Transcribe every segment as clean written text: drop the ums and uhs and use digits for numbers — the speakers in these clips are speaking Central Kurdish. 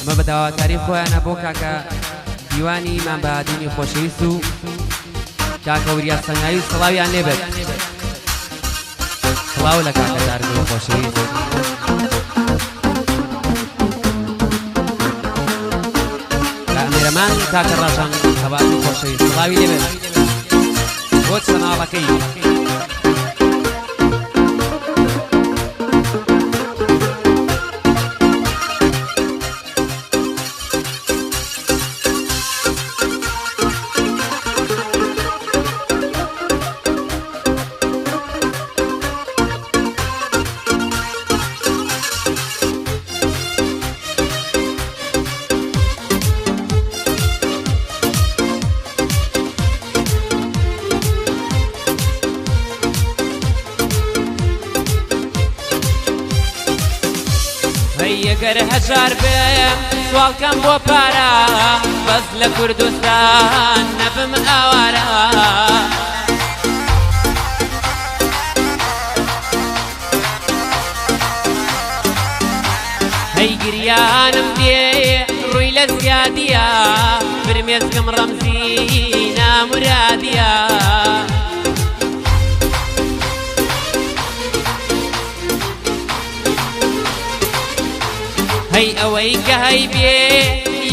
ئەمە بە داواکاری خۆیانە بۆ کاکە دیوانی مامبەهادینی خۆشەویست و کاکە وریا سەنگاوی و سڵاویان لێبێت سڵاو لە کاکە دارگڵ خۆشەویست کامێرەمان کاکە ڕەشان خەباتی خۆشەویست سڵاوی لێبێت بۆ چەناڵەکەی ئەگەر هەژار بێ سوڵکەم بۆ پارە بەس لە کوردستان نەبم ئاوارە هەی گریانم دێ ڕووی لە زیادیە فرمێسکم ڕەمزی نامورادیە هەی ئەوەی کە هەی بێ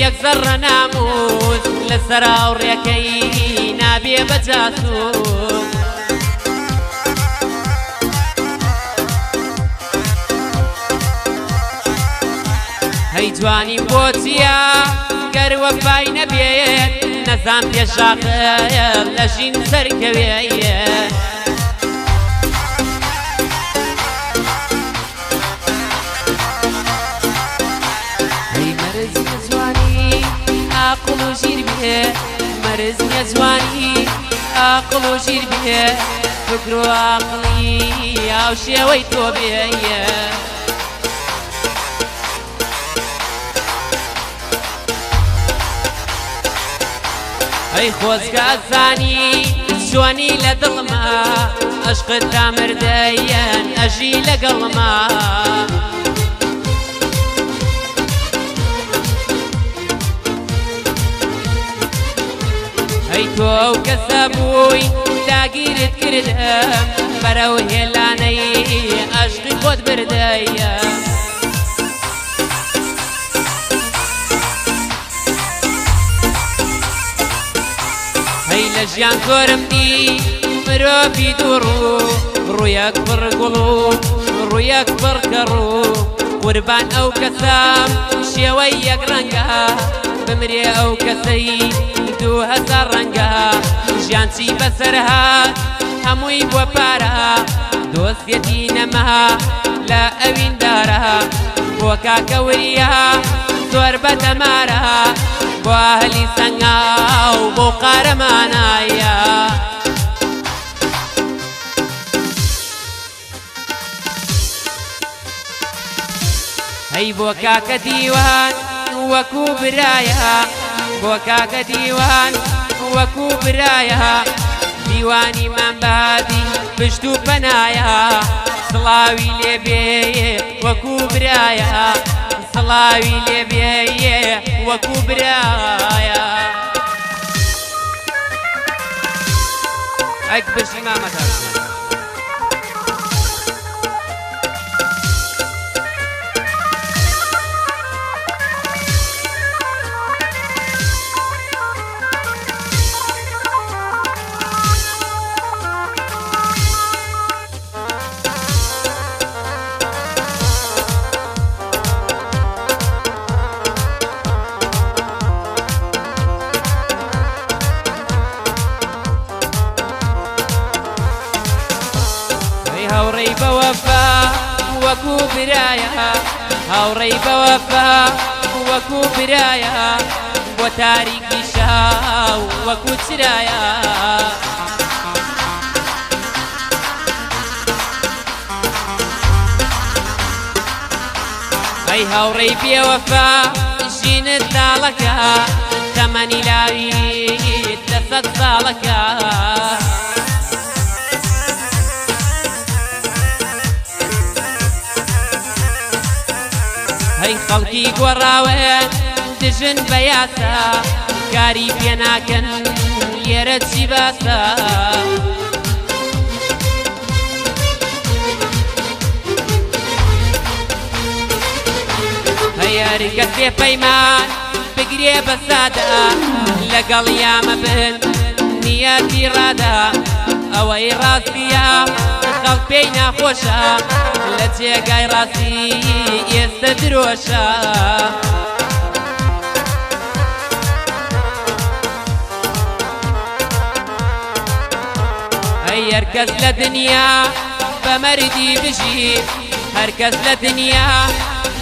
یەک زەڕە ناموس لە سەراوڕێکەی نابێ بە جاسوس هەی جوانیم بۆ چییە گەر وەفای نەبێت نەزان پێشاقە لە ژین سەرکەوێیە عقل و ژیر بێ مەرز نیە جوانی عقل و ژیر بێ فکر و عقلی ئاو شێوەی تۆ بێیە ئەی خۆزگە زانی چۆنی لە دڵما عەشقت تا مردەیەن ئەژی لەگەڵما ئەی تۆ ئەو کەسە بووی داگیرت کردم بەرەو هێلانەی عەشقی خۆت بردەیە هەی لە ژیان زۆرم دی مرۆڤی دووڕوو ڕوویەک پڕ گوڵ و ڕوویەک پڕ کەڕوو قوربان ئەو کەسەم شێوەی یەک ڕەنگە بمرێ ئەو کەسەی 2000 ڕەنگە ژیانچی بەسەر هات هەمووی بۆ پارە دۆستێتی نەما لە ئەویندارە بۆ کاکە وریا زۆر بەدەمارە بۆ ئاهلی سەنگاو بۆ قارەمانایە هەی بۆ کاکە دیوان وەکوو برایە بۆ کاکە دیوان وەکوو برایە دیوانی مامبەهادی پشت و پەنایە سڵاوی لێبێ وەکوو برایە سڵاوی لێبێ وەکوو برایە ئەک بشی مامەتە هاوڕێی بەوەفا وەکوو برایە هاوڕێی بەوەفا وەکوو برایە بۆ تاریکی شاو وەکوو چرایە ئەی هاوڕێی بێوەفا ژینت تاڵەکە تەمەنی لاویت لە 100 ساڵەکە هەی خەڵکی گۆڕاوێت دژن بە یاسا کاری پێ ناکەن لێرە چی باسە هەیەریکە سێ پەیمان بگرێ بە سادە لەگەڵ یامە بن نیەتی ڕادا ئەوەی ڕاستیە خەڵک پێی ناخۆشە لە جێگای ڕاستی ئێستا درۆشە هەر کەس لە دنیا بە مەردی بژی هەر کەس لە دنیا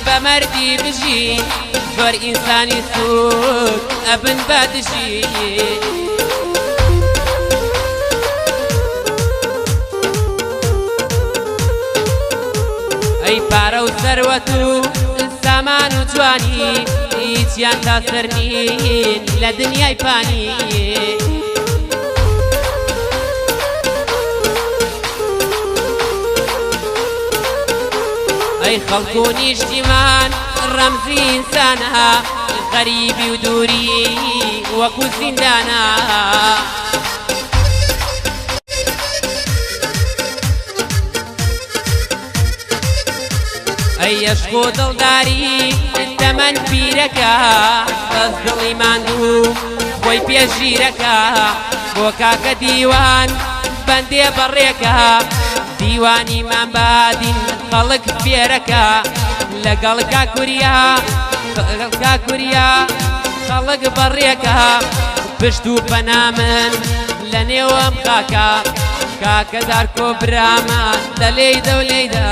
بە مەردی بژی زۆر ئینسانی سوود ئەبن بەدژی ئەی پارە و سەروەت و سامان و جوانی هیچیان تاسەر نین لە دنیای پانی ئەی خەڵک و نیشتیمان ڕەمزی ئینسانە غەریبی و دووری وەکو زیندانە ئەی عەشق و دڵداری تەمەن پیرەکە بەس دڵی ماندوو خۆی پێشگیرەکە بۆ کاکە دیوان بەندێ بەڕێکە دیوانیمان بادین خەڵک فێرەکە لەگەڵ کاکوریا خەڵک بەڕێکە پشت و پەنامن لە نێوەم خاکە کاکە دار کۆبرامان لە لێیدە و لێیدە